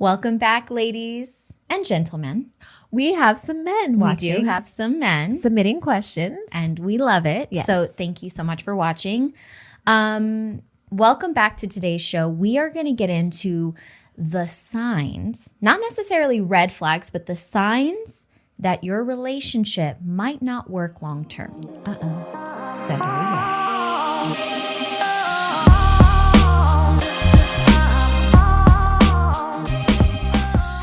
Welcome back, ladies and gentlemen. We have some men watching. We do have some men submitting questions. And we love it. Yes. So thank you so much for watching. Welcome back to today's show. We are going to get into the signs, not necessarily red flags, but the signs that your relationship might not work long term. So here we go.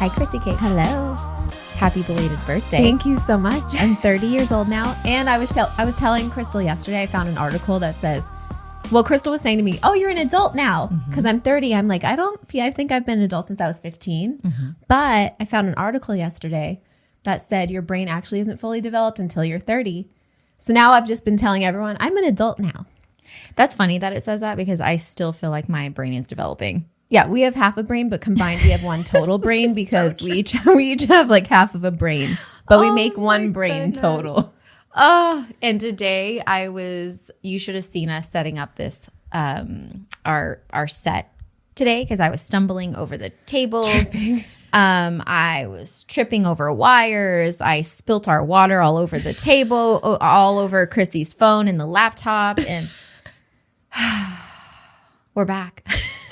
Hi, Chrissy Kate. Hello. Happy belated birthday. Thank you so much. I'm 30 years old now. And I was telling Christal yesterday, I found an article that says, well, Christal was saying to me, oh, you're an adult now. Because I'm 30. I'm like, I think I've been an adult since I was 15. But I found an article yesterday that said your brain actually isn't fully developed until you're 30. So now I've just been telling everyone I'm an adult now. That's funny that it says that because I still feel like my brain is developing. Yeah, we have half a brain, but combined we have one total brain because we each have like half of a brain, but we make one brain total. Oh, and today you should have seen us setting up this, our set today because I was stumbling over the tables. I was tripping over wires. I spilt our water all over the table, all over Chrissy's phone and the laptop, and we're back.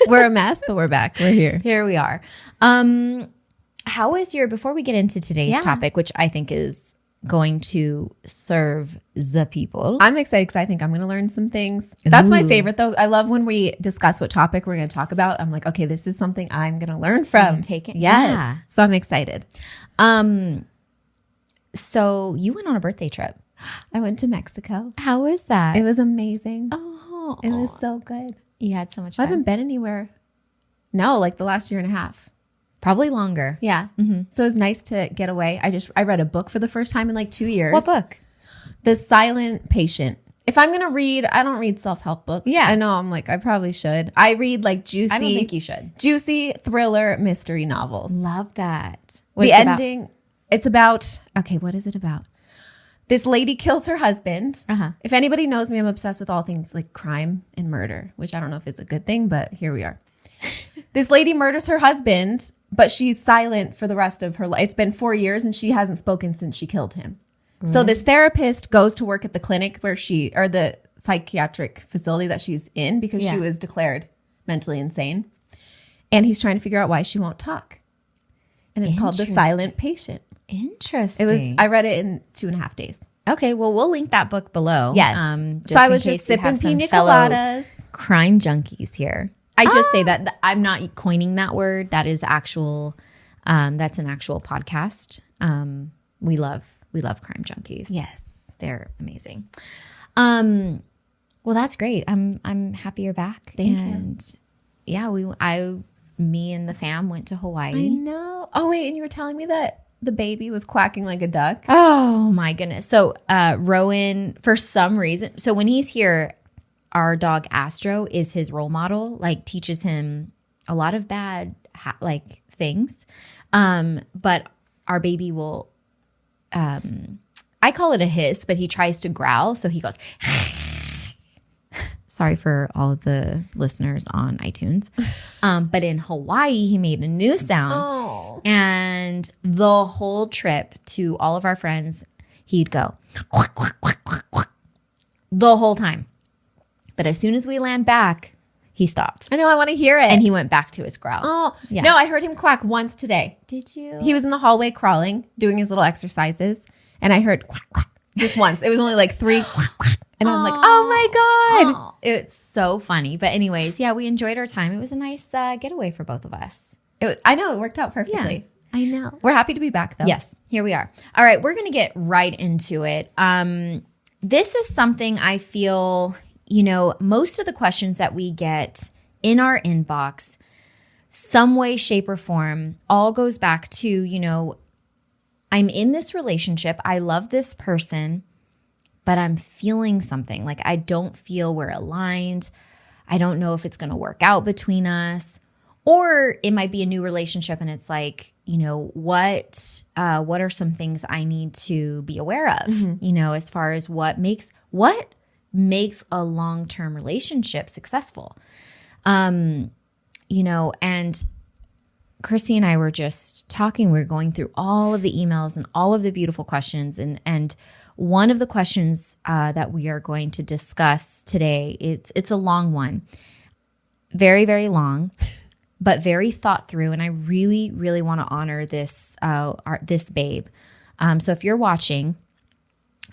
We're a mess, but we're back. We're here. Here we are. How is before we get into today's topic, which I think is going to serve the people. I'm excited because I think I'm going to learn some things. That's my favorite though. I love when we discuss what topic we're going to talk about. I'm like, okay, this is something I'm going to learn from. Take it. Yes. Yeah. So I'm excited. So you went on a birthday trip. I went to Mexico. How was that? It was amazing. Oh, it was so good. You had so much fun. I haven't been anywhere. No, like the last year and a half. Probably longer. Yeah. So it was nice to get away. I read a book for the first time in like 2 years. What book? The Silent Patient. If I'm going to read, I don't read self-help books. Yeah. I know. I'm like, I probably should. I read like juicy. I don't think you should. Juicy thriller mystery novels. Love that. The ending, it's about, okay, what is it about? This lady kills her husband. If anybody knows me, I'm obsessed with all things like crime and murder, which I don't know if it's a good thing, but here we are. This lady murders her husband, but she's silent for the rest of her life. It's been 4 years and she hasn't spoken since she killed him. Right. So this therapist goes to work at the clinic or the psychiatric facility that she's in because she was declared mentally insane. And he's trying to figure out why she won't talk. And it's called The Silent Patient. Interesting. I read it in 2.5 days. Okay, well, we'll link that book below. Yes. Just so I was in just case we have sipping some pina fellow coladas. Crime junkies here. I just say that I'm not coining that word. That is actual. That's an actual podcast. We love crime junkies. Yes, they're amazing. Well, that's great. I'm happy you're back. Thank you. Yeah, me and the fam went to Hawaii. I know. Oh wait, and you were telling me that the baby was quacking like a duck. Oh my goodness. So Rowan, for some reason, so when he's here, our dog Astro is his role model, like teaches him a lot of bad things. But our baby will, I call it a hiss, but he tries to growl. So he goes, sorry for all of the listeners on iTunes. But in Hawaii, he made a new sound. Oh. And the whole trip to all of our friends, he'd go quack, quack, quack, quack, quack, the whole time. But as soon as we land back, he stopped. I know, I want to hear it. And he went back to his growl. Oh, yeah. No, I heard him quack once today. Did you? He was in the hallway crawling, doing his little exercises. And I heard quack, quack, just once. It was only like 3 quack, quack. And I'm like, oh my God. It's so funny. But anyways, yeah, we enjoyed our time. It was a nice getaway for both of us. I know, it worked out perfectly. Yeah, I know. We're happy to be back though. Yes, here we are. All right, we're going to get right into it. This is something I feel, most of the questions that we get in our inbox, some way, shape, or form, all goes back to, I'm in this relationship. I love this person, but I'm feeling something. Like I don't feel we're aligned. I don't know if it's going to work out between us. Or it might be a new relationship and it's like, what are some things I need to be aware of, as far as what makes a long-term relationship successful. And Chrissy and I were just talking. We were going through all of the emails and all of the beautiful questions. And one of the questions that we are going to discuss today, it's a long one. Very, very long, but very thought through. And I really, really want to honor this babe. So if you're watching,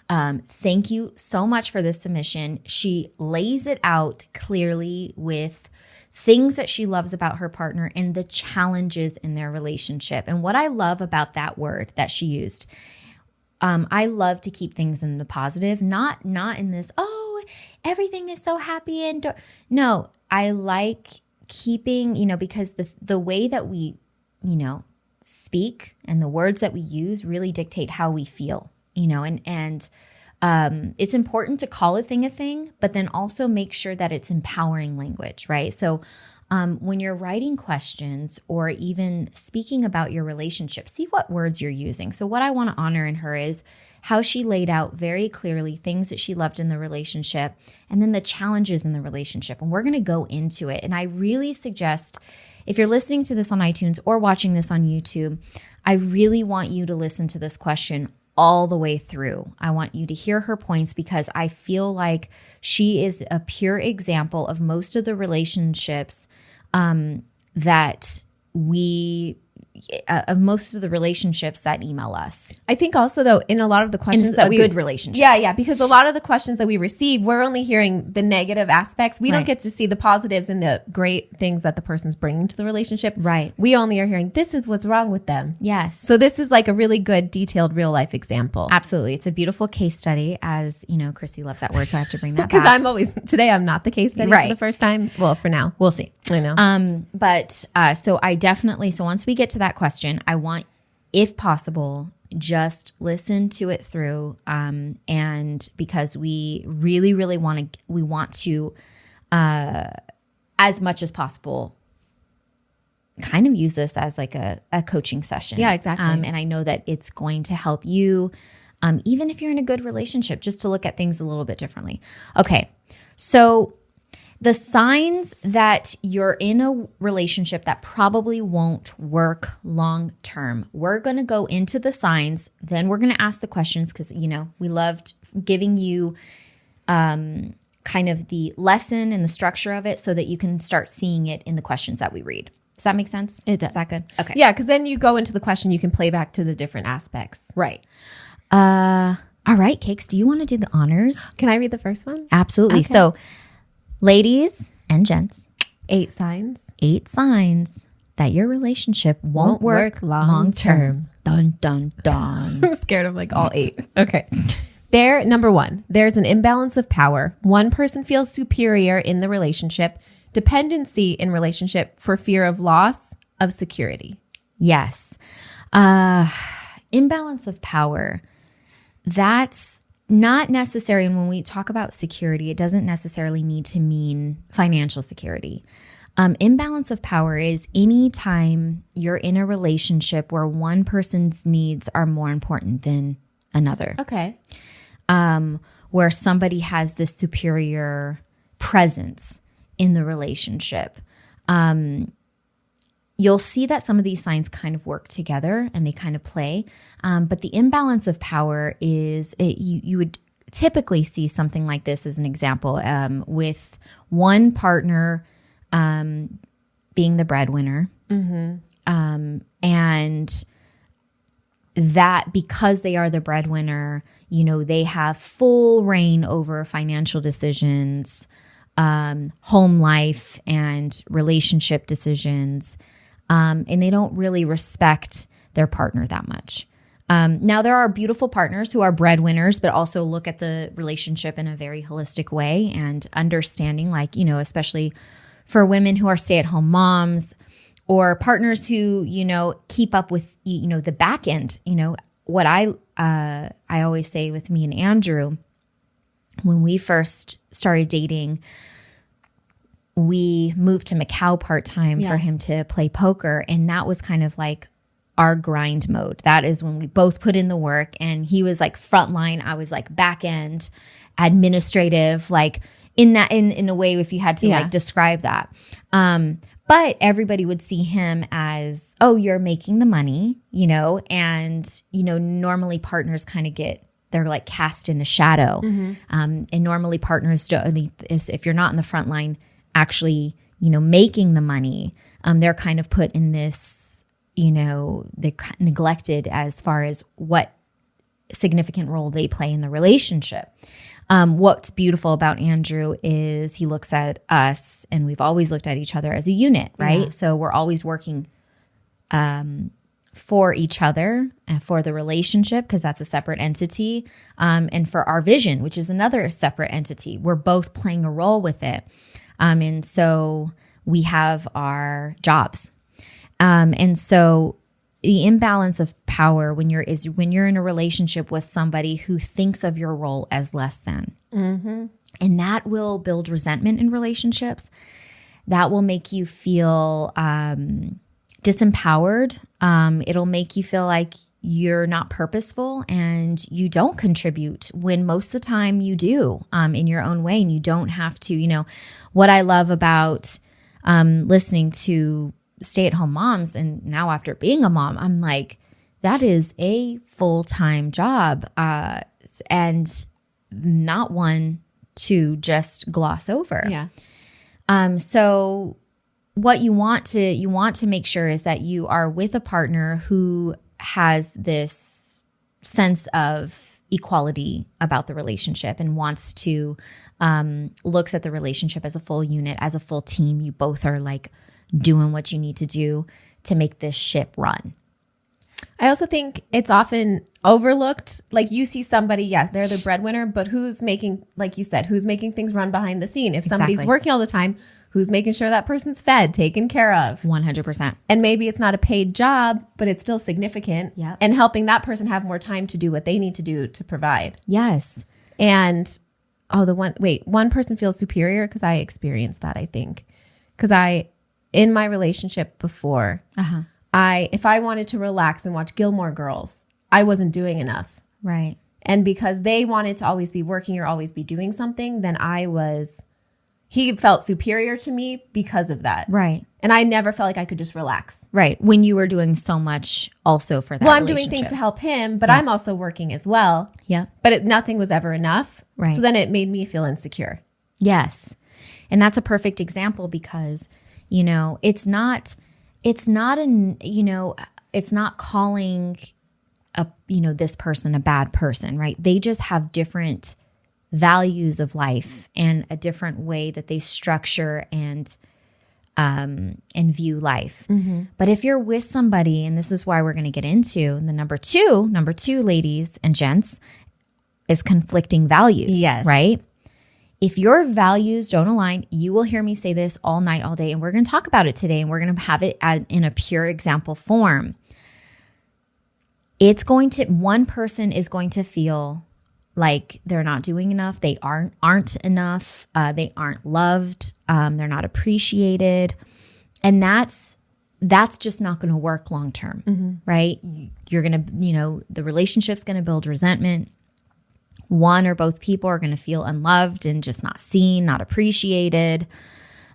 thank you so much for this submission. She lays it out clearly with things that she loves about her partner and the challenges in their relationship. And what I love about that word that she used, I love to keep things in the positive, not in this, oh, everything is so happy and no, I like keeping, because the way that we, speak and the words that we use really dictate how we feel, and it's important to call a thing, but then also make sure that it's empowering language, right? So when you're writing questions or even speaking about your relationship, see what words you're using. So what I want to honor in her is how she laid out very clearly things that she loved in the relationship and then the challenges in the relationship. And we're going to go into it. And I really suggest, if you're listening to this on iTunes or watching this on YouTube, I really want you to listen to this question all the way through. I want you to hear her points because I feel like she is a pure example of most of the relationships that email us. I think also though, in a lot of the questions that good relationships. Yeah. Because a lot of the questions that we receive, we're only hearing the negative aspects. We don't get to see the positives and the great things that the person's bringing to the relationship. Right. We only are hearing, this is what's wrong with them. Yes. So this is like a really good detailed real life example. Absolutely. It's a beautiful case study, as Chrissy loves that word. So I have to bring that back. Because I'm not the case study for the first time. Well, for now. We'll see. I know. So once we get to that question, I want, if possible, just listen to it through. And because we really, really want to, as much as possible, kind of use this as like a coaching session. Yeah, exactly. And I know that it's going to help you, even if you're in a good relationship, just to look at things a little bit differently. Okay. So the signs that you're in a relationship that probably won't work long term. We're going to go into the signs, then we're going to ask the questions because, we loved giving you kind of the lesson and the structure of it so that you can start seeing it in the questions that we read. Does that make sense? It does. Is that good? Okay. Yeah, because then you go into the question, you can play back to the different aspects. Right. All right, Cakes, do you want to do the honors? Can I read the first one? Absolutely. Okay. So, ladies and gents, 8 signs that your relationship won't work long term. Dun, dun, dun. I'm scared of like all 8. Okay. Number 1, there's an imbalance of power. One person feels superior in the relationship. Dependency in relationship for fear of loss of security. Yes. Imbalance of power. That's not necessary. And when we talk about security, it doesn't necessarily need to mean financial security. Imbalance of power is any time you're in a relationship where one person's needs are more important than another. Okay. Where somebody has this superior presence in the relationship. You'll see that some of these signs kind of work together and they kind of play. But the imbalance of power is, you would typically see something like this as an example, with one partner being the breadwinner. Mm-hmm. And that because they are the breadwinner, they have full reign over financial decisions, home life and relationship decisions. And they don't really respect their partner that much. Now, there are beautiful partners who are breadwinners, but also look at the relationship in a very holistic way and understanding, especially for women who are stay-at-home moms or partners who, keep up with, the back end. What I always say with me and Andrew, when we first started dating, we moved to Macau part-time for him to play poker. And that was kind of like our grind mode. That is when we both put in the work, and he was like frontline. I was like back end administrative, like in a way, if you had to like describe that. But everybody would see him as, oh, you're making the money, and, normally partners kind of they're like cast in a shadow. And normally partners don't, if you're not in the front line actually, making the money, they're kind of put in this, they're neglected as far as what significant role they play in the relationship. What's beautiful about Andrew is he looks at us, and we've always looked at each other as a unit, right? Yeah. So we're always working for each other and for the relationship, because that's a separate entity, and for our vision, which is another separate entity. We're both playing a role with it. And so we have our jobs. And so the imbalance of power when you're in a relationship with somebody who thinks of your role as less than. And that will build resentment in relationships. That will make you feel disempowered. It'll make you feel like you're not purposeful and you don't contribute, when most of the time you do, in your own way, and you don't have to. What I love about listening to stay-at-home moms, and now after being a mom, I'm like, that is a full-time job, and not one to just gloss over. Yeah. So what you want to make sure is that you are with a partner who has this sense of equality about the relationship and wants to looks at the relationship as a full unit, as a full team. You both are like doing what you need to do to make this ship run. I also think it's often overlooked. Like, you see somebody, they're the breadwinner, but who's making, like you said, who's making things run behind the scene? If somebody's working all the time, who's making sure that person's fed, taken care of? 100%. And maybe it's not a paid job, but it's still significant. Yeah. And helping that person have more time to do what they need to do to provide. Yes. And one person feels superior, because I experienced that, I think. Because in my relationship before, if I wanted to relax and watch Gilmore Girls, I wasn't doing enough. Right. And because they wanted to always be working or always be doing something, then he felt superior to me because of that. Right. And I never felt like I could just relax. Right. When you were doing so much also for that Well, I'm doing things to help him, but I'm also working as well. Yeah. But nothing was ever enough. Right. So then it made me feel insecure. Yes. And that's a perfect example, because, it's not calling this person a bad person, right? They just have different values of life and a different way that they structure and view life. But if you're with somebody, and this is why we're going to get into the number two, ladies and gents, is conflicting values. Yes. Right? If your values don't align, you will hear me say this all night, all day, and we're going to talk about it today, and we're going to have it in a pure example form. One person is going to feel like they're not doing enough. They aren't enough. They aren't loved. They're not appreciated. And that's just not going to work long term, right? You're going to, the relationship's going to build resentment. One or both people are going to feel unloved and just not seen, not appreciated.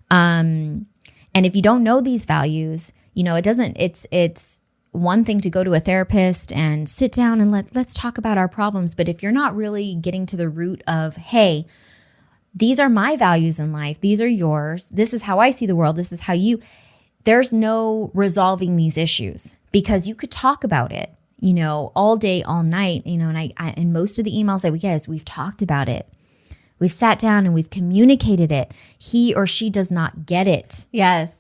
And if you don't know these values, it's one thing to go to a therapist and sit down and let's talk about our problems. But if you're not really getting to the root of, hey, these are my values in life, these are yours, this is how I see the world, this is how there's no resolving these issues, because you could talk about it, all day, all night, and most of the emails that we get is we've talked about it. We've sat down and we've communicated it. He or she does not get it. Yes.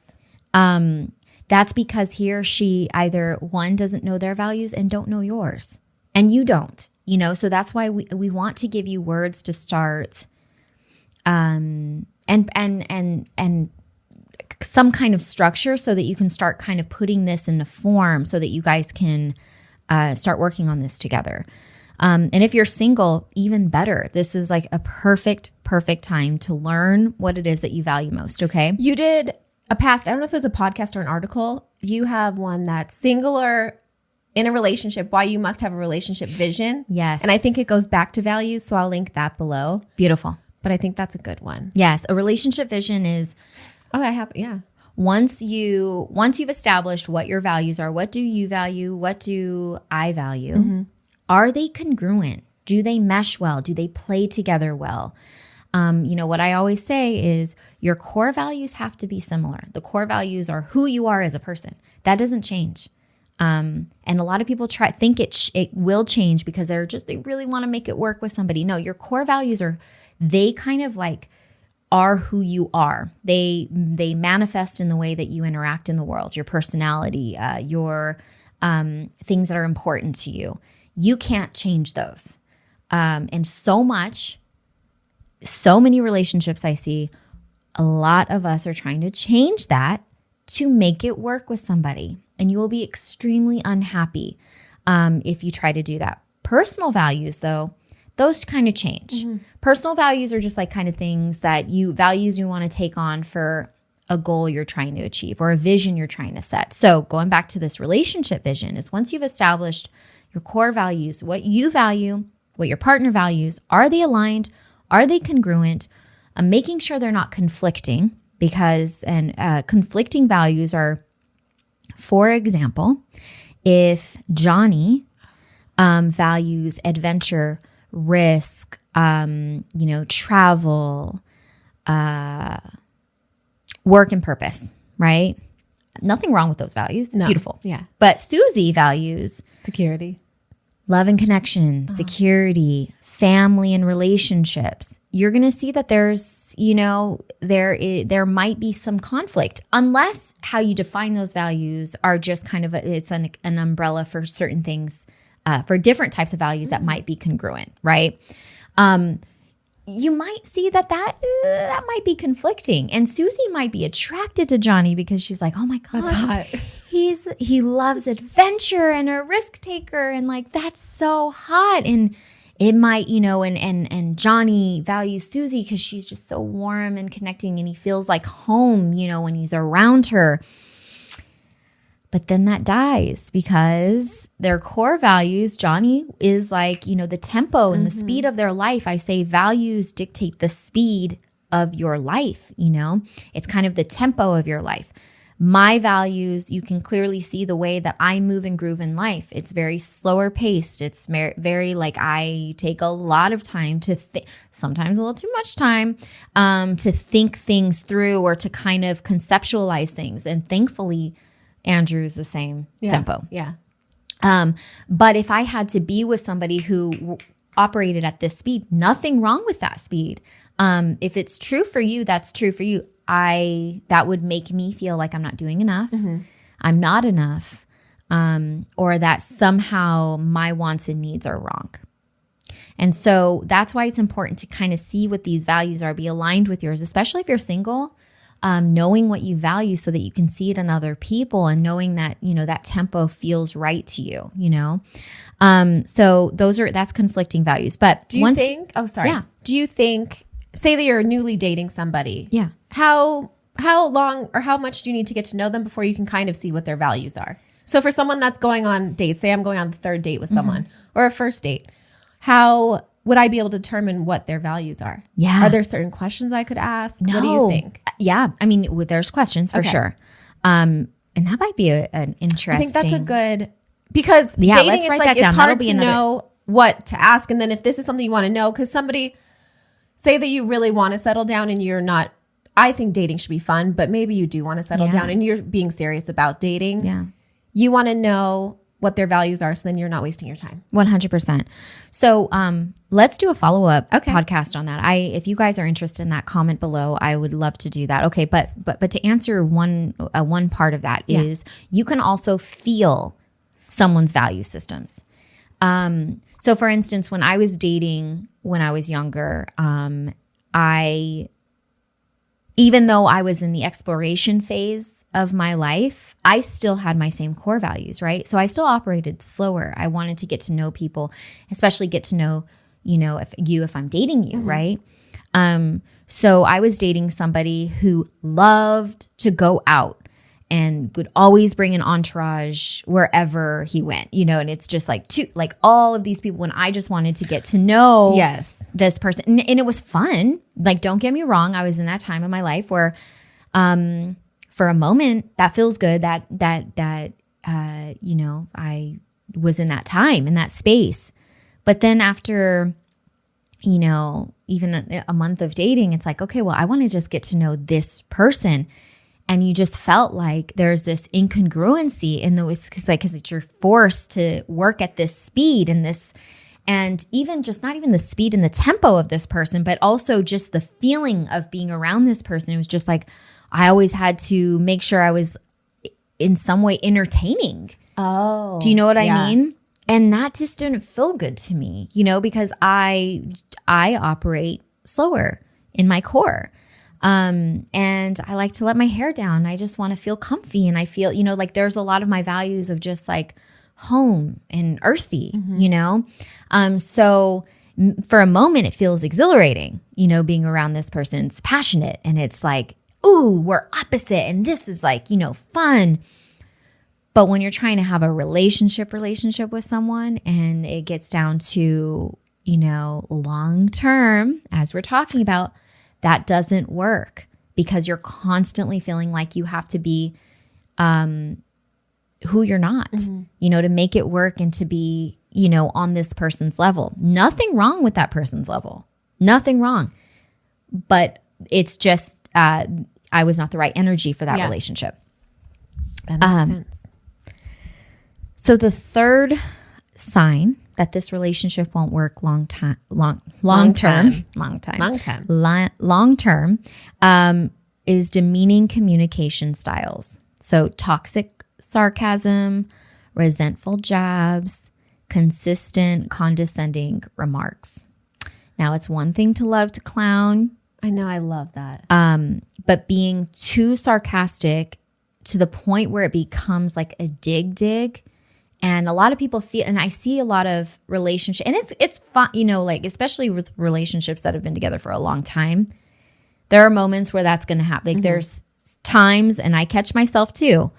That's because he or she either, one, doesn't know their values and don't know yours, and you don't, so that's why we want to give you words to start, and some kind of structure so that you can start kind of putting this into form so that you guys can start working on this together. And if you're single, even better. This is like a perfect time to learn what it is that you value most. Okay. You did I don't know if it was a podcast or an article. You have one that's single or in a relationship, why you must have a relationship vision. Yes. And I think it goes back to values. So I'll link that below. Beautiful. But I think that's a good one. Yes. A relationship vision is. Oh, I have. Yeah. once you've established what your values are, what do you value, what do I value, are they congruent? Do they mesh well? Do they play together well? What I always say is your core values have to be similar. The core values are who you are as a person. That doesn't change. And a lot of people think it will change because they really want to make it work with somebody. No, your core values they kind of like are who you are. They manifest in the way that you interact in the world, your personality, your things that are important to you. You can't change those. And so many relationships I see, a lot of us are trying to change that to make it work with somebody. And you will be extremely unhappy if you try to do that. Personal values, though, those kind of change. Personal values are just like kind of things that you want to take on for a goal you're trying to achieve or a vision you're trying to set. So going back to this relationship vision is once you've established your core values, what you value, what your partner values, are they aligned? Are they congruent? Making sure they're not conflicting because conflicting values are, for example, if Johnny values adventure, risk, travel, work and purpose, right? Nothing wrong with those values. No. Beautiful. Yeah. But Susie values security, love and connection, security, family and relationships. You're going to see that there's, there might be some conflict unless how you define those values are just kind of it's an umbrella for certain things, for different types of values that might be congruent, right? You might see that might be conflicting. And Susie might be attracted to Johnny because she's like, oh my God, that's hot. He loves adventure and a risk taker. And like, that's so hot. And it might, and Johnny values Susie because she's just so warm and connecting and he feels like home, when he's around her. But then that dies because their core values, Johnny is like, the tempo and the speed of their life. I say values dictate the speed of your life, It's kind of the tempo of your life. My values, you can clearly see the way that I move and groove in life. It's very slower paced. It's very like I take a lot of time to think, sometimes a little too much time, to think things through or to kind of conceptualize things. And thankfully, Andrew's the same tempo. Yeah. But if I had to be with somebody who operated at this speed, nothing wrong with that speed. If it's true for you, that's true for you. That would make me feel like I'm not doing enough. I'm not enough. Or that somehow my wants and needs are wrong. And so that's why it's important to kind of see what these values are, be aligned with yours, especially if you're single. Knowing what you value so that you can see it in other people and knowing that, that tempo feels right to you, So that's conflicting values. But do you think, do you think, say that you're newly dating somebody. Yeah. How long or how much do you need to get to know them before you can kind of see what their values are? So for someone that's going on dates, say I'm going on the third date with someone or a first date, how would I be able to determine what their values are? Yeah. Are there certain questions I could ask? No. What do you think? Yeah. I mean, there's questions for sure. And that might be an interesting. I think that's a good, because dating, let's write that down. It's hard to know what to ask. And then if this is something you want to know, because somebody, say that you really want to settle down and you're not, I think dating should be fun, but maybe you do want to settle down and you're being serious about dating. Yeah. You want to know what their values are so then you're not wasting your time. 100%. So let's do a follow-up podcast on that. If you guys are interested in that, comment below. I would love to do that. Okay, but to answer one part of that is you can also feel someone's value systems. So for instance, when I was dating when I was younger, even though I was in the exploration phase of my life, I still had my same core values, right? So I still operated slower. I wanted to get to know people, especially get to know, if I'm dating you, right? So I was dating somebody who loved to go out and would always bring an entourage wherever he went, and it's just like all of these people when I just wanted to get to know this person. And it was fun. Like, don't get me wrong. I was in that time of my life where, for for a moment that feels good that I was in that time, in that space. But then after, even a month of dating, it's like, okay, well, I want to just get to know this person. And you just felt like there's this incongruency in because you're forced to work at this speed and even just not even the speed and the tempo of this person, but also just the feeling of being around this person. It was just like, I always had to make sure I was in some way entertaining. Oh, do you know what I mean? And that just didn't feel good to me, because I operate slower in my core. And I like to let my hair down. I just want to feel comfy. And I feel, like there's a lot of my values of just like home and earthy, So for a moment, it feels exhilarating, being around this person. It's passionate and it's like, ooh, we're opposite. And this is like, fun. But when you're trying to have a relationship with someone and it gets down to, long term, as we're talking about, that doesn't work because you're constantly feeling like you have to be who you're not, to make it work and to be, on this person's level. Nothing wrong with that person's level. Nothing wrong. But it's just, I was not the right energy for that relationship. That makes sense. So the third sign that this relationship won't work long term is demeaning communication styles. So toxic sarcasm, resentful jabs, consistent condescending remarks. Now, it's one thing to love to clown. I know, I love that. But being too sarcastic to the point where it becomes like a dig. And a lot of people feel, and I see a lot of relationships, and it's fun, like especially with relationships that have been together for a long time. There are moments where that's going to happen. Like there's times, and I catch myself too,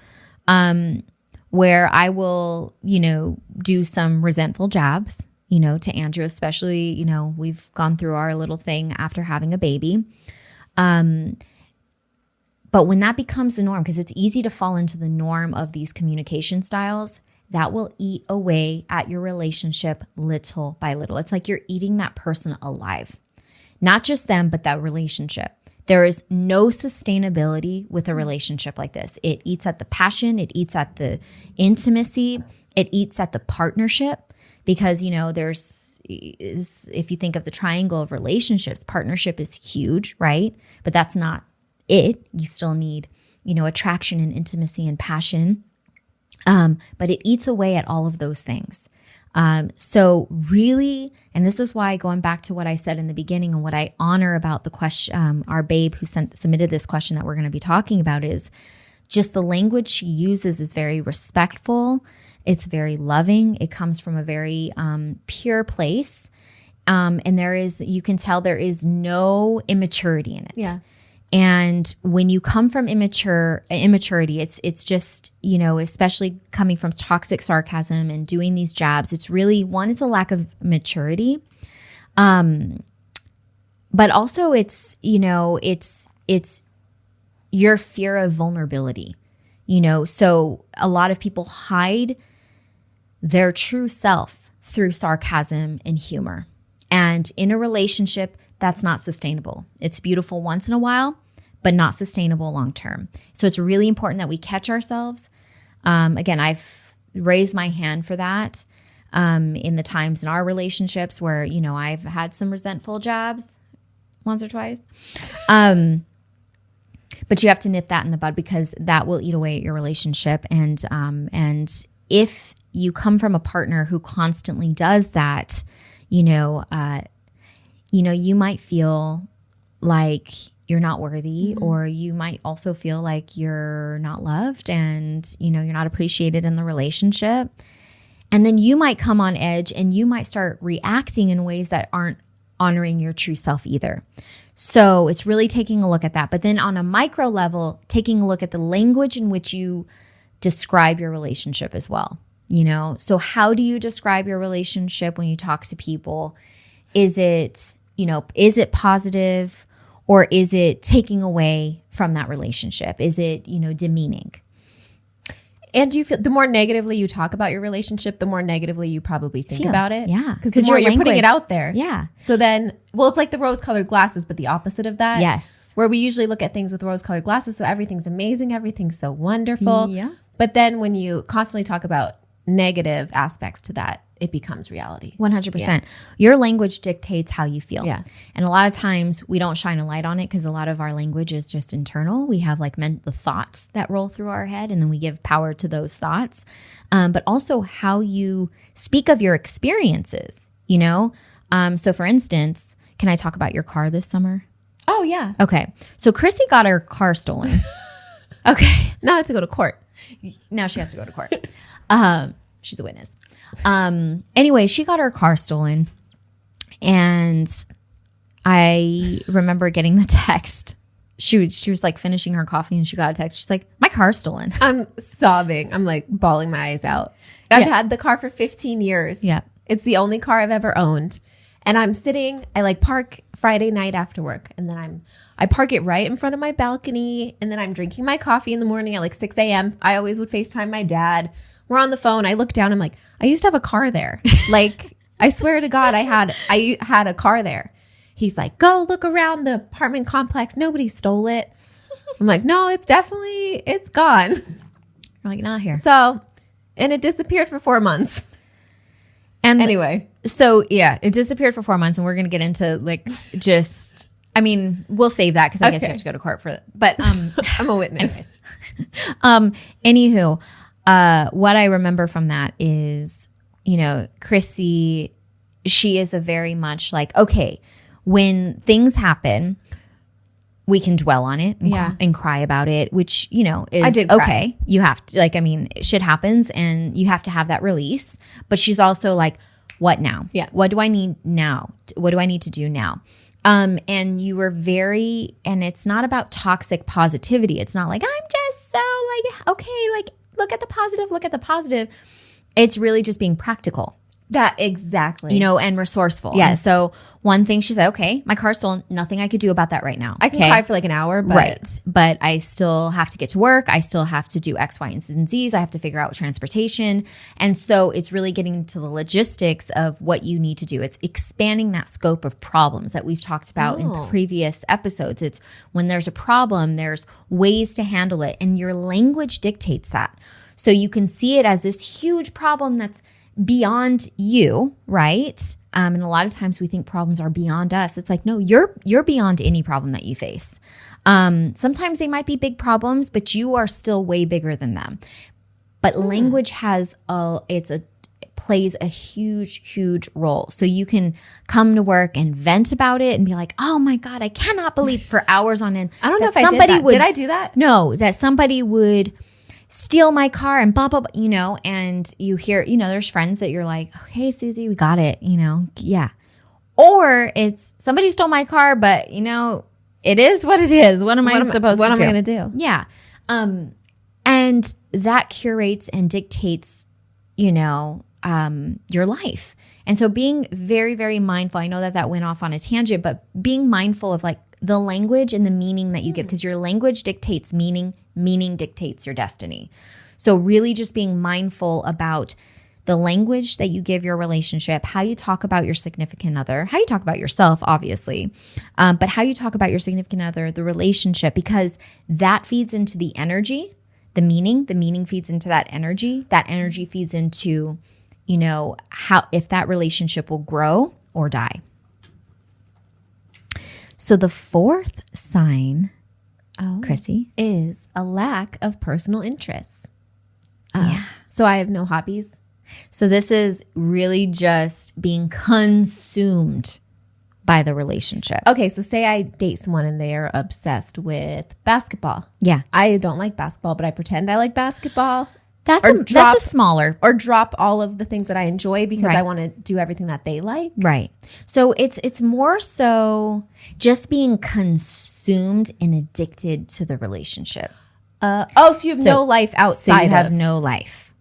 where I will, do some resentful jabs, to Andrew, especially, we've gone through our little thing after having a baby. But when that becomes the norm, because it's easy to fall into the norm of these communication styles, that will eat away at your relationship little by little. It's like you're eating that person alive. Not just them, but that relationship. There is no sustainability with a relationship like this. It eats at the passion. It eats at the intimacy. It eats at the partnership because, if you think of the triangle of relationships, partnership is huge, right? But that's not it. You still need, attraction and intimacy and passion. But it eats away at all of those things. So really, and this is why going back to what I said in the beginning and what I honor about the question, our babe who submitted this question that we're going to be talking about is just the language she uses is very respectful. It's very loving. It comes from a very pure place. And you can tell there is no immaturity in it. Yeah. And when you come from immaturity, it's just, especially coming from toxic sarcasm and doing these jabs, it's really, one, it's a lack of maturity. But also it's your fear of vulnerability, so a lot of people hide their true self through sarcasm and humor. And in a relationship, that's not sustainable. It's beautiful once in a while, but not sustainable long term. So it's really important that we catch ourselves. Again, I've raised my hand for that in the times in our relationships where, I've had some resentful jabs once or twice. But you have to nip that in the bud because that will eat away at your relationship. And if you come from a partner who constantly does that, you might feel like you're not worthy, or you might also feel like you're not loved and, you're not appreciated in the relationship. And then you might come on edge and you might start reacting in ways that aren't honoring your true self either. So it's really taking a look at that. But then on a micro level, taking a look at the language in which you describe your relationship as well. So how do you describe your relationship when you talk to people? Is it positive? Or is it taking away from that relationship? Is it, demeaning? And do you feel the more negatively you talk about your relationship, the more negatively you probably think about it? Yeah. Because the more you're putting it out there. Yeah. So then, it's like the rose-colored glasses, but the opposite of that. Yes. Where we usually look at things with rose-colored glasses. So everything's amazing. Everything's so wonderful. Yeah. But then when you constantly talk about negative aspects to that, it becomes reality. 100%. Yeah. Your language dictates how you feel. Yeah. And a lot of times we don't shine a light on it because a lot of our language is just internal. We have like the thoughts that roll through our head, and then we give power to those thoughts. But also how you speak of your experiences, So for instance, can I talk about your car this summer? Oh, yeah. Okay. So Chrissy got her car stolen. Okay. Now I have to go to court. Now she has to go to court. She's a witness. Anyway, she got her car stolen, and I remember getting the text. She was like finishing her coffee, and she got a text. She's like, "My car's stolen." I'm sobbing. I'm like bawling my eyes out. I've had the car for 15 years. Yeah. It's the only car I've ever owned. And I'm sitting, I like park Friday night after work, and then I park it right in front of my balcony, and then I'm drinking my coffee in the morning at like 6 a.m. I always would FaceTime my dad. We're on the phone. I look down. I'm like, I used to have a car there. Like, I swear to God, I had a car there. He's like, go look around the apartment complex. Nobody stole it. I'm like, no, it's gone. I'm like, not here. So, and it disappeared for 4 months. And anyway, so yeah, it disappeared for 4 months, and we're gonna get into like we'll save that because I guess you have to go to court for it. But I'm a witness. Anywho, what I remember from that is, Chrissy, she is a very much like, okay, when things happen, we can dwell on it and cry about it, which, is I did cry. okay. You have to, shit happens and you have to have that release. But she's also like, what now? Yeah. What do I need now? What do I need to do now? And you were and it's not about toxic positivity. It's not like, I'm just so like, okay, like, look at the positive. It's really just being practical. That exactly. And resourceful. Yes. And so one thing she said, okay, my car's stolen. Nothing I could do about that right now. I can cry for like an hour, but right. But I still have to get to work. I still have to do X, Y, and Z's. I have to figure out transportation. And so it's really getting into the logistics of what you need to do. It's expanding that scope of problems that we've talked about in previous episodes. It's when there's a problem, there's ways to handle it. And your language dictates that. So you can see it as this huge problem that's beyond you, right? And a lot of times we think problems are beyond us. It's like, no, you're beyond any problem that you face. Sometimes they might be big problems, but you are still way bigger than them. But language plays a huge role. So you can come to work and vent about it and be like, oh my God, I cannot believe for hours on end. I don't know if I did that. Did I do that? No, that somebody would steal my car and blah, blah, blah, and you hear, there's friends that you're like, okay, Susie, we got it, yeah. Or it's somebody stole my car, but, it is what it is. What am I supposed to do? What am I going to do? Yeah. And that curates and dictates, your life. And so being very, very mindful, I know that went off on a tangent, but being mindful of like the language and the meaning that you give, because your language dictates meaning. Meaning dictates your destiny. So really just being mindful about the language that you give your relationship, how you talk about your significant other, how you talk about yourself, obviously, but how you talk about your significant other, the relationship, because that feeds into the energy, the meaning feeds into that energy feeds into, how, if that relationship will grow or die. So the fourth sign, Chrissy, is a lack of personal interests. Yeah. So I have no hobbies. So this is really just being consumed by the relationship. Okay, so say I date someone and they are obsessed with basketball. Yeah. I don't like basketball, but I pretend I like basketball. That's a smaller. Or drop all of the things that I enjoy because I want to do everything that they like. Right. So it's more so just being consumed and addicted to the relationship. So you have no life outside. So you have no life.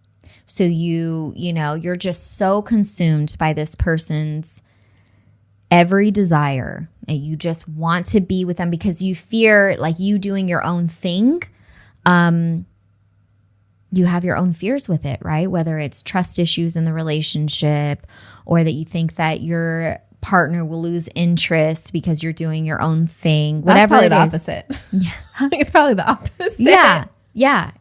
So you're just so consumed by this person's every desire, and you just want to be with them because you fear like you doing your own thing. You have your own fears with it, right? Whether it's trust issues in the relationship, or that you think that your partner will lose interest because you're doing your own thing. Whatever it is. That's probably the opposite. Yeah. I think it's probably the opposite. Yeah. Yeah.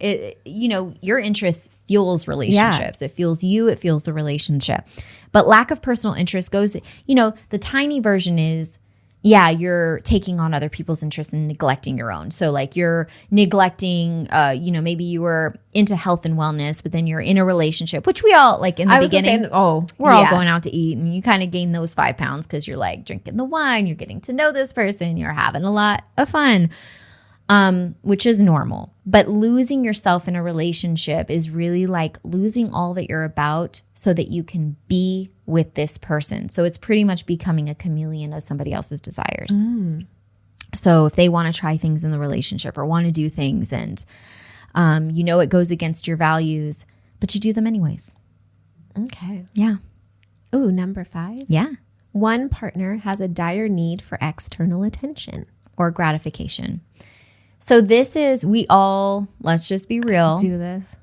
Your interest fuels relationships. Yeah. It fuels you. It fuels the relationship. But lack of personal interest goes, the tiny version is, you're taking on other people's interests and neglecting your own. So like you're neglecting, maybe you were into health and wellness, but then you're in a relationship, which we all like in the beginning. We're all going out to eat, and you kind of gain those 5 pounds because you're like drinking the wine, you're getting to know this person, you're having a lot of fun, which is normal. But losing yourself in a relationship is really like losing all that you're about so that you can be with this person. So it's pretty much becoming a chameleon of somebody else's desires. So if they want to try things in the relationship or want to do things and it goes against your values, but you do them anyways. Okay. Yeah. Ooh, number 5. Yeah. One partner has a dire need for external attention or gratification. So this is, let's just be real. Do this.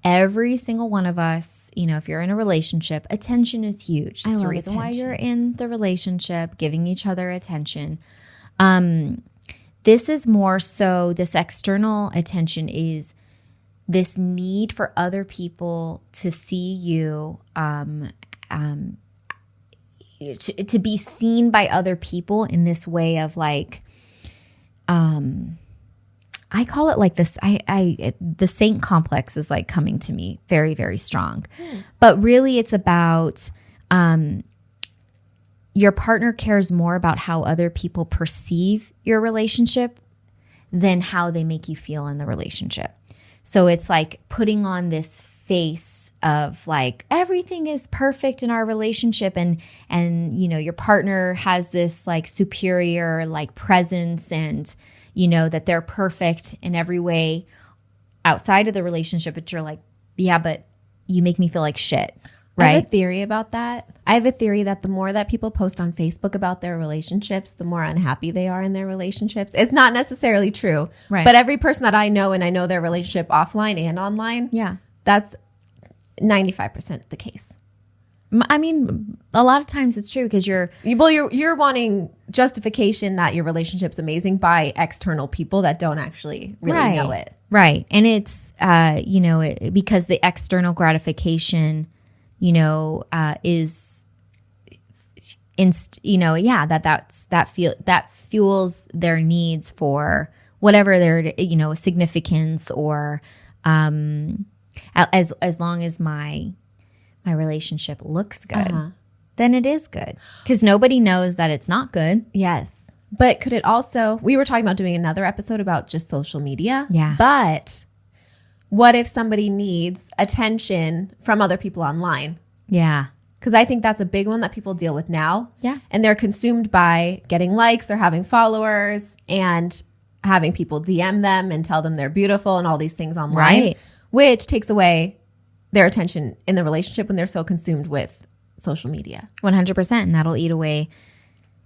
Every single one of us, if you're in a relationship, attention is huge. It's the reason why you're in the relationship, giving each other attention. This is more so, this external attention is this need for other people to see you, to be seen by other people in this way of like, I call it like this. The saint complex is like coming to me very, very strong. But really it's about your partner cares more about how other people perceive your relationship than how they make you feel in the relationship. So it's like putting on this face of like everything is perfect in our relationship, and your partner has this like superior like presence, and that they're perfect in every way outside of the relationship, but you're like, yeah, but you make me feel like shit, right? I have a theory about that. I have a theory that the more that people post on Facebook about their relationships, the more unhappy they are in their relationships. It's not necessarily true, right? But every person that I know, and I know their relationship offline and online, that's 95% the case. I mean, a lot of times it's true because you're wanting justification that your relationship's amazing by external people that don't actually really know it. Right. And it's, because the external gratification, is, that fuels their needs for whatever their, significance or, as long as my relationship looks good, then it is good, because nobody knows that it's not good. Yes. But could it also, we were talking about doing another episode about just social media. Yeah. But what if somebody needs attention from other people online? Yeah. Because I think that's a big one that people deal with now. Yeah. And they're consumed by getting likes or having followers and having people DM them and tell them they're beautiful and all these things online, right, which takes away their attention in the relationship when they're so consumed with social media. 100%. And that'll eat away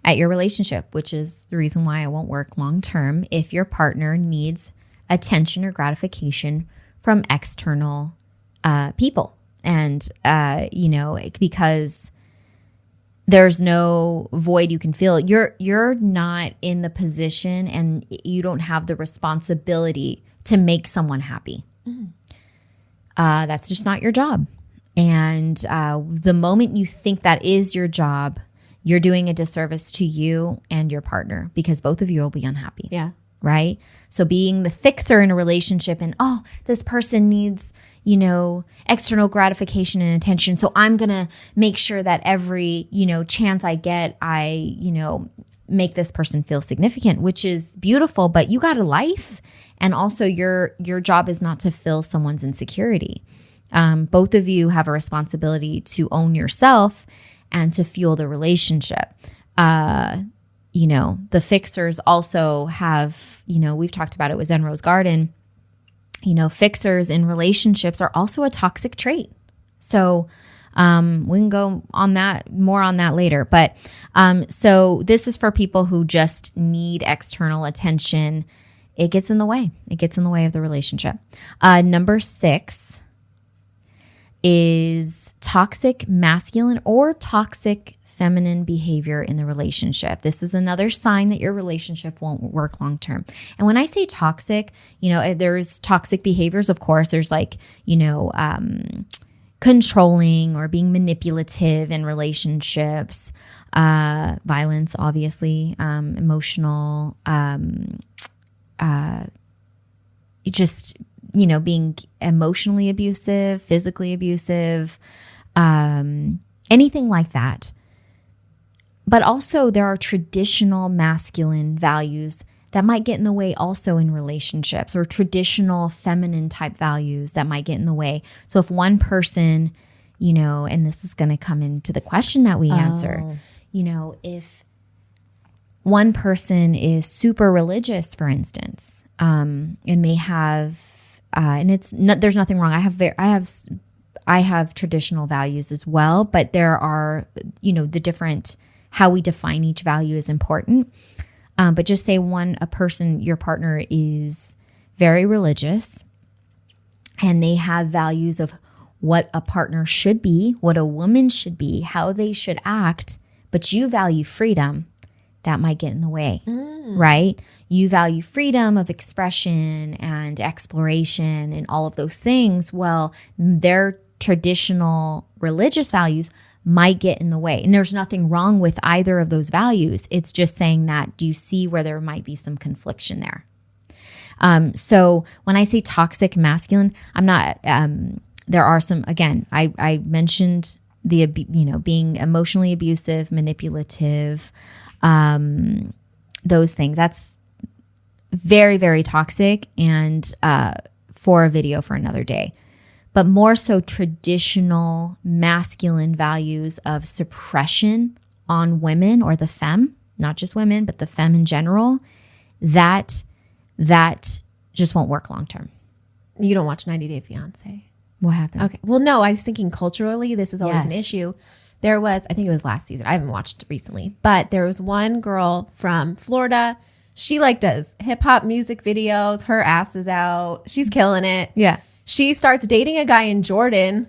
at your relationship, which is the reason why it won't work long term if your partner needs attention or gratification from external people. And, because there's no void you can fill. You're not in the position, and you don't have the responsibility to make someone happy. That's just not your job. And the moment you think that is your job, you're doing a disservice to you and your partner, because both of you will be unhappy. Yeah. Right? So being the fixer in a relationship and, this person needs, external gratification and attention, so I'm going to make sure that every, chance I get, I, make this person feel significant, which is beautiful, but you got a life. And also your job is not to fill someone's insecurity. Both of you have a responsibility to own yourself and to fuel the relationship. The fixers also have, we've talked about it with Zen Rose Garden, fixers in relationships are also a toxic trait. So We can go on that more on that later. But so this is for people who just need external attention. It gets in the way. It gets in the way of the relationship. Number 6 is toxic masculine or toxic feminine behavior in the relationship. This is another sign that your relationship won't work long term. And when I say toxic, there's toxic behaviors, of course. There's like, controlling or being manipulative in relationships, violence, obviously, emotional, just, being emotionally abusive, physically abusive, anything like that. But also there are traditional masculine values that might get in the way also in relationships, or traditional feminine type values that might get in the way. So if one person, and this is going to come into the question that we answer, if one person is super religious, for instance, and they have, and there's nothing wrong. I have traditional values as well, but there are, the different, how we define each value is important. But just say your partner is very religious and they have values of what a partner should be, what a woman should be, how they should act, but you value freedom, that might get in the way, right? You value freedom of expression and exploration and all of those things. Well, their traditional religious values might get in the way. And there's nothing wrong with either of those values. It's just saying that, do you see where there might be some confliction there? So when I say toxic masculine, I'm not, there are some, again, I mentioned being emotionally abusive, manipulative, those things. That's very, very toxic, and for a video for another day. But more so traditional masculine values of suppression on women, or the femme, not just women, but the femme in general, that just won't work long term. You don't watch 90 Day Fiancé. What happened? Okay. Well, no, I was thinking culturally, this is always an issue. There was, I think it was last season. I haven't watched recently, but there was one girl from Florida. She does hip hop music videos. Her ass is out. She's killing it. Yeah. She starts dating a guy in Jordan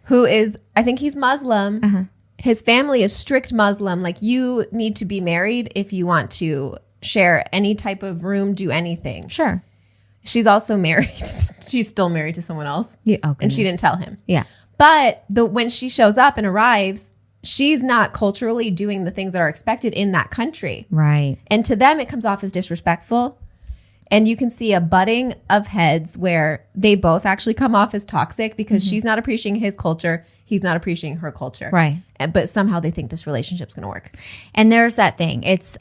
who is, I think he's Muslim. Uh-huh. His family is strict Muslim. You need to be married if you want to share any type of room, do anything. Sure. She's also married. She's still married to someone else. Yeah, oh, and she didn't tell him. Yeah. But when she shows up and arrives, she's not culturally doing the things that are expected in that country. Right. And to them, it comes off as disrespectful. And you can see a butting of heads where they both actually come off as toxic because she's not appreciating his culture. He's not appreciating her culture. Right. But somehow they think this relationship's going to work. And there's that thing. It's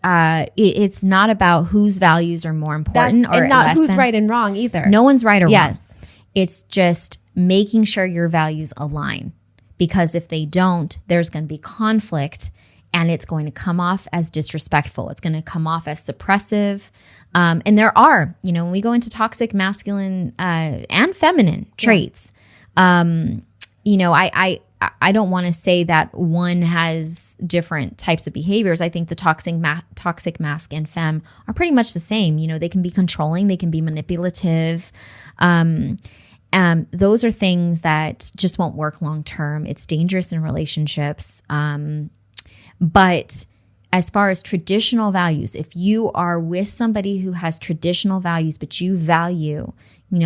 not about whose values are more important and not who's right and wrong either. No one's right or wrong. Yes. It's just making sure your values align. Because if they don't, there's going to be conflict, and it's going to come off as disrespectful. It's going to come off as suppressive. And there are, when we go into toxic masculine and feminine traits, I don't want to say that one has different types of behaviors. I think the toxic masc and femme are pretty much the same. They can be controlling, they can be manipulative. Those are things that just won't work long term. It's dangerous in relationships. But as far as traditional values, if you are with somebody who has traditional values, but you value,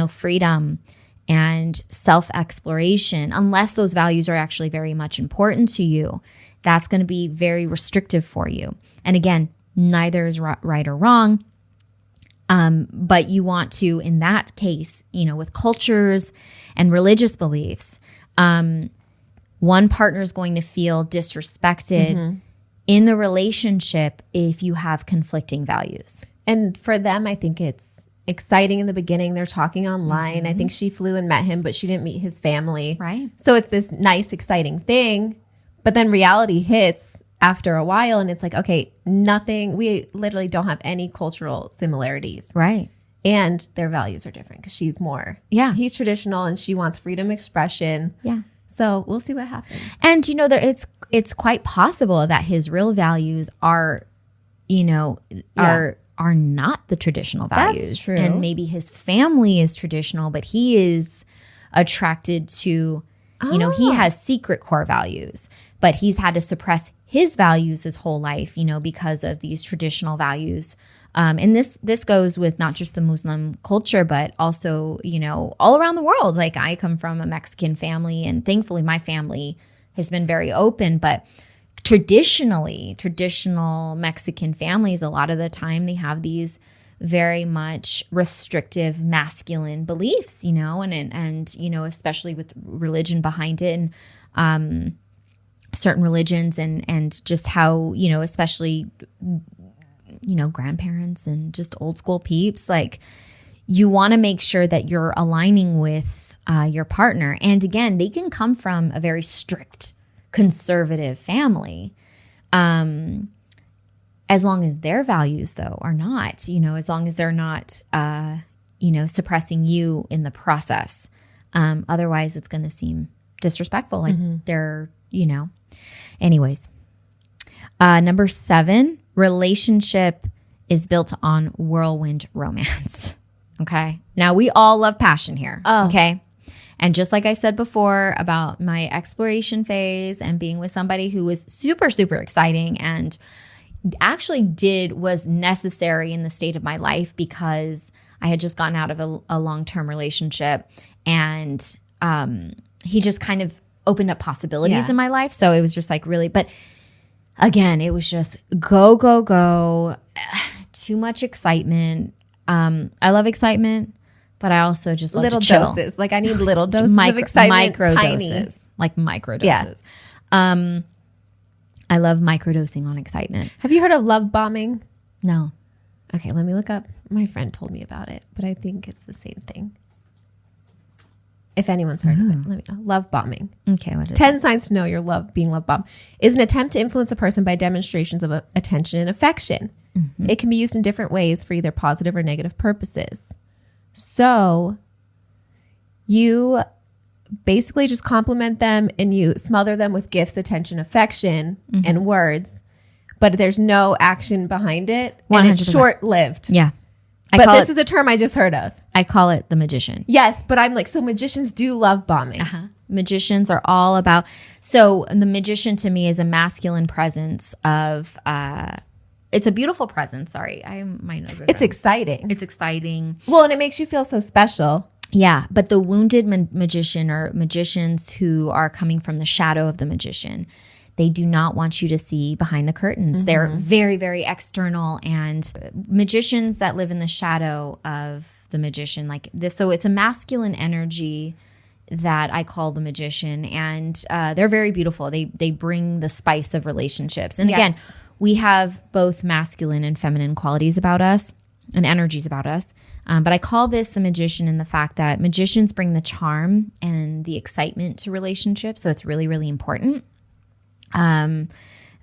freedom and self-exploration, unless those values are actually very much important to you, that's going to be very restrictive for you. And again, neither is right or wrong. But you want to, in that case, with cultures and religious beliefs, one partner is going to feel disrespected in the relationship if you have conflicting values. And for them, I think it's exciting in the beginning. They're talking online. I think she flew and met him, but she didn't meet his family. Right. So it's this nice, exciting thing. But then reality hits after a while, and it's like, okay, we literally don't have any cultural similarities. Right. And their values are different because she's more. Yeah. He's traditional and she wants freedom of expression. Yeah. So we'll see what happens. And, it's quite possible that his real values are, are not the traditional values. That's true. And maybe his family is traditional, but he is attracted to, he has secret core values, but he's had to suppress his values his whole life, because of these traditional values. And this goes with not just the Muslim culture, but also, all around the world. Like, I come from a Mexican family, and thankfully my family has been very open, but traditional Mexican families, a lot of the time they have these very much restrictive masculine beliefs, and especially with religion behind it, and certain religions, and just how, especially, grandparents and just old school peeps, like, you want to make sure that you're aligning with your partner. And again, they can come from a very strict conservative family, as long as their values, though, are not, as long as they're not, suppressing you in the process. Otherwise, it's going to seem disrespectful. Like, they're, anyways. Number 7, relationship is built on whirlwind romance. Okay. Now, we all love passion here. Oh. Okay. And just like I said before about my exploration phase and being with somebody who was super, super exciting and actually was necessary in the state of my life, because I had just gotten out of a long-term relationship, and he just kind of opened up possibilities in my life. So it was just like really, but again, it was just go, go, go, too much excitement. I love excitement, but I also just love little to chill. doses. Like, I need little doses of excitement. Micro tiny doses. Like micro doses. Yeah. I love microdosing on excitement. Have you heard of love bombing? No. Okay, let me look up. My friend told me about it, but I think it's the same thing. If anyone's heard of it, let me know. Love bombing. Okay, what is 10 signs to know you're being love bombed is an attempt to influence a person by demonstrations of attention and affection. Mm-hmm. It can be used in different ways for either positive or negative purposes. So you basically just compliment them and you smother them with gifts, attention, affection, and words, but there's no action behind it. 100%. And it's short-lived. Yeah. But this is a term I just heard of. I call it the magician. Yes, but I'm like, so magicians do love bombing. Magicians are all about, so the magician to me is a masculine presence of, it's a beautiful presence. Sorry, It's exciting. It's exciting. Well, and it makes you feel so special. Yeah, but the wounded magician, or magicians who are coming from the shadow of the magician, they do not want you to see behind the curtains. They're very, very external, and magicians that live in the shadow of the magician, like this. So it's a masculine energy that I call the magician, and they're very beautiful. They bring the spice of relationships. And again, we have both masculine and feminine qualities about us and energies about us. But I call this the magician in the fact that magicians bring the charm and the excitement to relationships. So it's really, really important.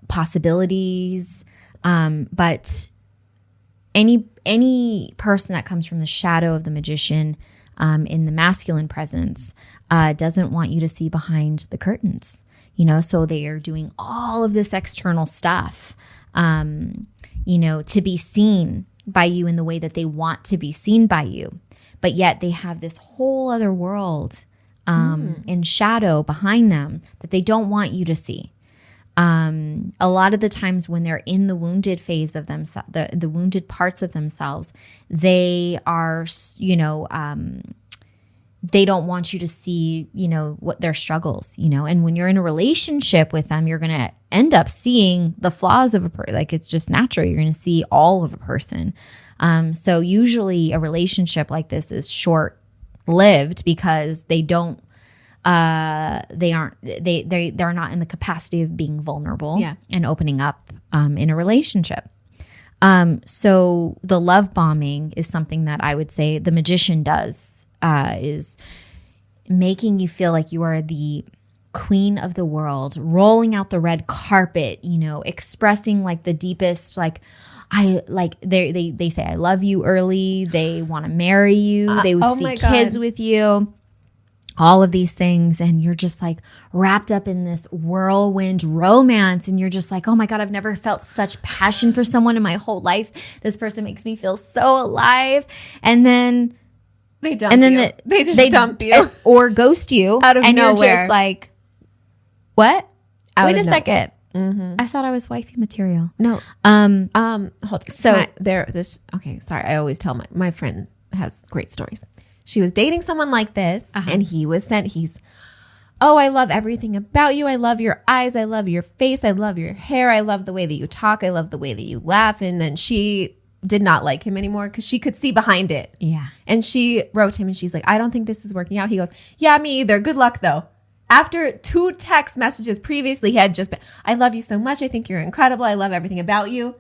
Possibilities. But any person that comes from the shadow of the magician in the masculine presence doesn't want you to see behind the curtains. So they are doing all of this external stuff, to be seen by you in the way that they want to be seen by you. But yet they have this whole other world in shadow behind them that they don't want you to see. A lot of the times when they're in the wounded phase of themselves, the wounded parts of themselves, they are, they don't want you to see, what their struggles, and when you're in a relationship with them, you're going to end up seeing the flaws of a person. Like, it's just natural. You're going to see all of a person. So usually a relationship like this is short lived because they're not in the capacity of being vulnerable and opening up, in a relationship. So the love bombing is something that I would say the magician does, is making you feel like you are the queen of the world, rolling out the red carpet, expressing like the deepest, like, they say, I love you early. They want to marry you. They would see kids with you. all of these things, and you're just like wrapped up in this whirlwind romance, and you're just like, oh my God, I've never felt such passion for someone in my whole life. This person makes me feel so alive. And then they dump you. They dump you or ghost you out of and nowhere. You're just like, what? Wait a second. Mm-hmm. I thought I was wifey material. No. Hold on. So okay, sorry. I always tell my friend has great stories. She was dating someone like this, and I love everything about you. I love your eyes. I love your face. I love your hair. I love the way that you talk. I love the way that you laugh. And then she did not like him anymore because she could see behind it. Yeah. And she wrote him and she's like, I don't think this is working out. He goes, yeah, me either. Good luck though. After 2 text messages previously, he had just been, I love you so much. I think you're incredible. I love everything about you.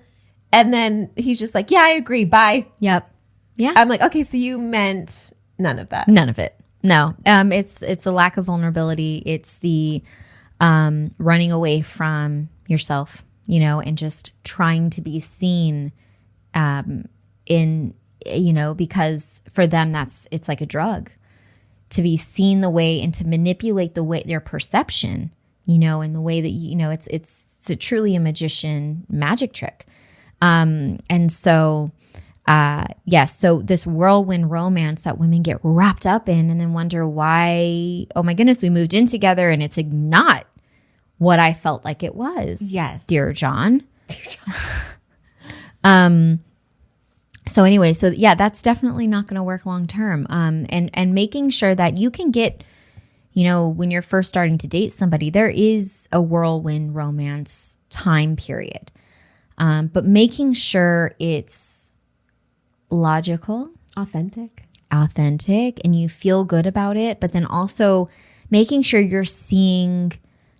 And then he's just like, yeah, I agree. Bye. Yep. Yeah. I'm like, okay, so you meant none of that. None of it. No. It's a lack of vulnerability. It's the running away from yourself, and just trying to be seen because for them it's like a drug. To be seen the way and to manipulate the way their perception, in the way that it's truly a magician magic trick. And so so this whirlwind romance that women get wrapped up in and then wonder why, oh my goodness, we moved in together and it's not what I felt like it was. Yes. Dear John. So anyway, that's definitely not going to work long term. And making sure that you can get, when you're first starting to date somebody, there is a whirlwind romance time period. But making sure it's logical, authentic, and you feel good about it, but then also making sure you're seeing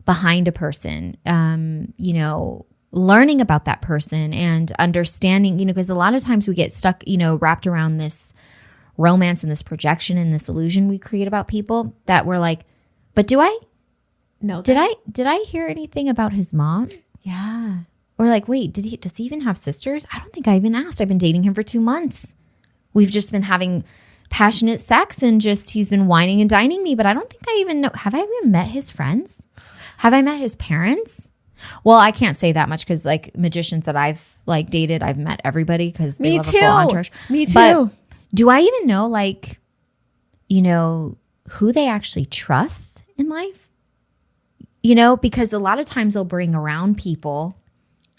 behind a person, learning about that person and understanding, because a lot of times we get stuck, wrapped around this romance and this projection and this illusion we create about people that we're like, but did I hear anything about his mom? Yeah. Or like, wait, does he even have sisters? I don't think I even asked. I've been dating him for 2 months. We've just been having passionate sex and he's been whining and dining me, but I don't think I even know. Have I even met his friends? Have I met his parents? Well, I can't say that much because like magicians that I've like dated, I've met everybody because they love a full entourage. Me too. But do I even know who they actually trust in life? Because a lot of times they'll bring around people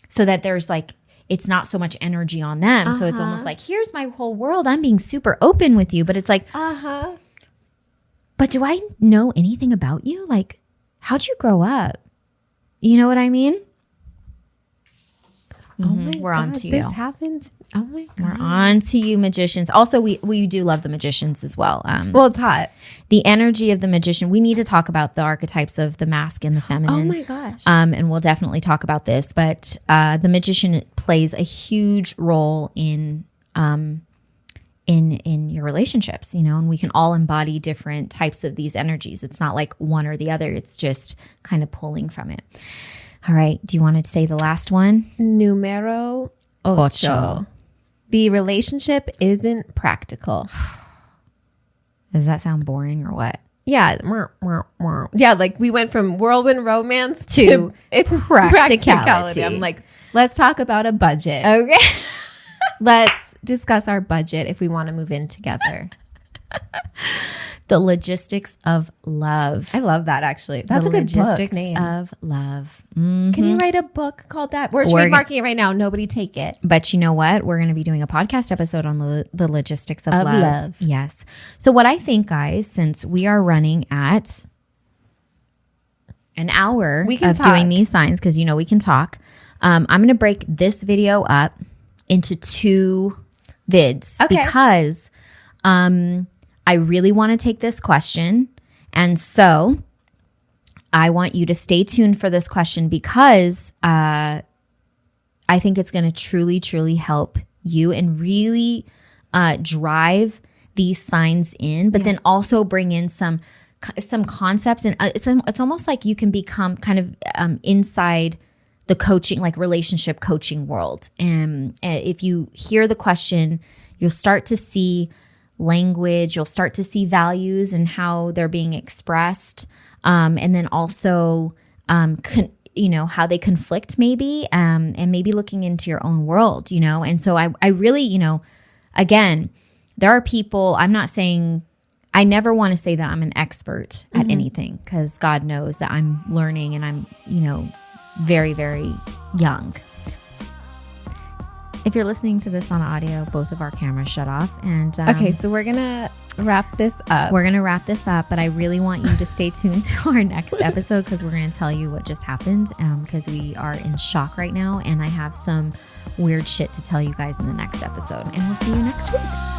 so that there's like, it's not so much energy on them. So it's almost like, here's my whole world. I'm being super open with you. But it's like, but do I know anything about you? Like, how'd you grow up? You know what I mean? Oh my We're God, on to you. This happened. Oh my God. We're on to you, magicians. Also, we do love the magicians as well. Well, it's hot. The energy of the magician. We need to talk about the archetypes of the mask and the feminine. Oh my gosh. And we'll definitely talk about this. But the magician plays a huge role in your relationships, and we can all embody different types of these energies. It's not like one or the other. It's just kind of pulling from it. All right. Do you want to say the last one? Numero ocho. The relationship isn't practical. Does that sound boring or what? Yeah. Yeah. Like we went from whirlwind romance to it's practicality. I'm like, let's talk about a budget. Okay. Let's discuss our budget if we want to move in together. The logistics of love. I love that, actually. That's a good book name. Of love. Mm-hmm. Can you write a book called that? We're trademarking it right now. Nobody take it. But you know what? We're going to be doing a podcast episode on the logistics of love. Yes. So what I think, guys, since we are running at an hour of doing these signs, because we can talk, I'm going to break this video up into 2 vids because I really want to take this question. And so I want you to stay tuned for this question because I think it's going to truly, truly help you and really drive these signs in, but then also bring in some concepts. And it's almost like you can become kind of inside the coaching, like relationship coaching world. And if you hear the question, you'll start to see language. You'll start to see values and how they're being expressed. And then also, how they conflict maybe, and maybe looking into your own world, And so I really, again, there are people, I'm not saying, I never want to say that I'm an expert at anything, because God knows that I'm learning and I'm, very, very young. If you're listening to this on audio, both of our cameras shut off. And okay, so we're going to wrap this up. But I really want you to stay tuned to our next episode, because we're going to tell you what just happened, because we are in shock right now. And I have some weird shit to tell you guys in the next episode. And we'll see you next week.